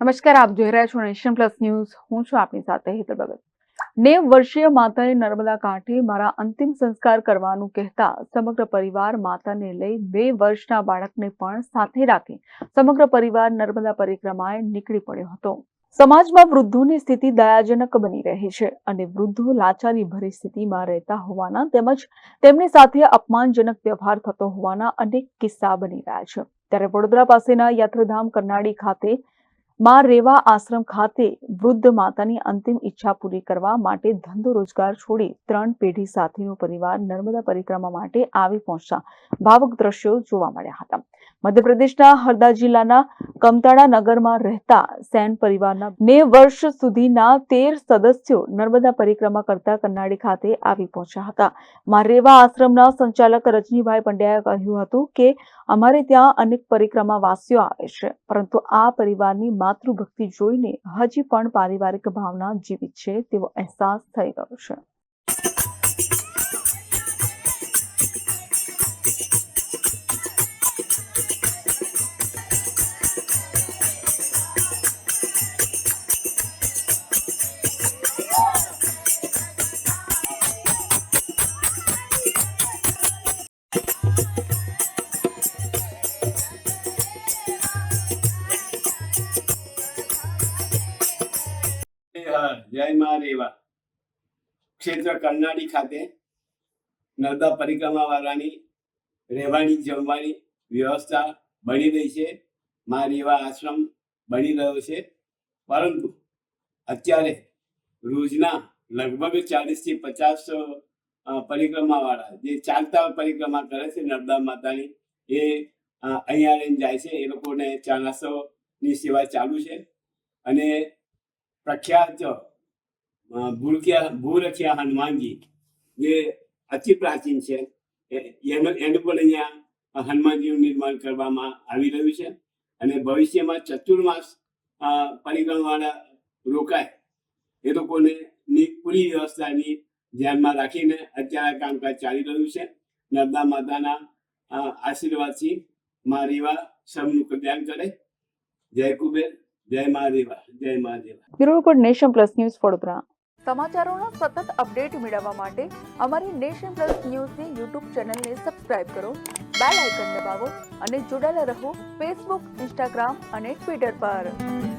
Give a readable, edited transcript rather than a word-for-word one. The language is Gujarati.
નમસ્કાર, આપ જોઈ રહ્યા છો નેશન પ્લસ ન્યૂઝ. હું છું આપની સાથે હેતલ ભગત. 90 વર્ષીય માતાએ નર્મદા કાંઠે મારા અંતિમ સંસ્કાર કરવાનું કહેતા સમગ્ર પરિવાર માતાને લઈ 2 વર્ષના બાળકને પણ સાથે રાખી સમગ્ર પરિવાર નર્મદા પરિક્રમાએ નીકળી પડ્યો હતો. સમાજમાં વૃદ્ધોની સ્થિતિ દયાજનક બની રહી છે અને વૃદ્ધો લાચારી ભરી સ્થિતિમાં રહેતા હોવાના તેમજ તેમની સાથે અપમાનજનક વ્યવહાર થતો હોવાના અનેક કિસ્સા બની રહ્યા છે. ત્યારે વડોદરા પાસેના યાત્રાધામ કરનાળી ખાતે માં રેવા આશ્રમ ખાતે વૃદ્ધ માતાની અંતિમ ઈચ્છા પૂરી કરવા માટે ધંધો રોજગાર છોડી 3 પેઢી સાથેનો પરિવાર નર્મદા પરિક્રમા માટે આવી પહોંચતા ભાવુક દ્રશ્યો જોવા મળ્યા હતા. મધ્યપ્રદેશના હરદા જિલ્લાના કમતાળા નગરમાં રહેતા સેન પરિવારના 90 વર્ષ સુધીના 13 સદસ્યો નર્મદા પરિક્રમા કરતા કરનાળી ખાતે આવી પહોંચ્યા હતા. માં રેવા આશ્રમના સંચાલક રજનીભાઈ પંડ્યાએ કહ્યું હતું કે અમારે ત્યાં અનેક પરિક્રમાવાસીઓ આવે છે, પરંતુ આ પરિવારની માતૃભક્તિ જોઈને હજી પણ પારિવારિક ભાવના જીવિત છે તેવો અહેસાસ થઈ રહ્યો છે. જય માં રેવા ક્ષેત્ર કરનાળી ખાતે નર્મદા પરિક્રમા વાળાની રહેવાની જમવાની વ્યવસ્થા બની રહી છે. માં રેવા આશ્રમ બની રહ્યો છે, પરંતુ અત્યારે રોજના લગભગ 40 થી 50 પરિક્રમા વાળા જે ચાલતા પરિક્રમા કરે છે નર્મદા માતાની, એ અહીંયા રહીને જાય છે. એ લોકોને ચા નાસ્તાની સેવા ચાલુ છે અને પ્રખ્યાત ભૂરખિયા હનુમાનજી જે અતિ પ્રાચીન છે, એનું પણ અહીંયા હનુમાનજીનું નિર્માણ કરવામાં આવી રહ્યું છે અને ભવિષ્યમાં ચતુર્માસ પરિક્રમાવાળા રોકાય એ લોકોને પૂરી વ્યવસ્થાની ધ્યાનમાં રાખીને અત્યારે કામકાજ ચાલી રહ્યું છે. નર્મદા માતાના આશીર્વાદથી માં રેવા સૌનું કલ્યાણ કરે. જય કુબેર, જય માં રેવા, જય માં Reva. Bureau report, Nation Plus news, Vadodara. સમાચારોના સતત અપડેટ મેળવવા માટે અમારી નેશન પ્લસ ન્યૂઝની યુટ્યુબ ચેનલને સબસ્ક્રાઇબ કરો, બેલ આઇકન દબાવો અને જોડાયેલા રહો ફેસબુક, ઇન્સ્ટાગ્રામ અને ટ્વિટર પર.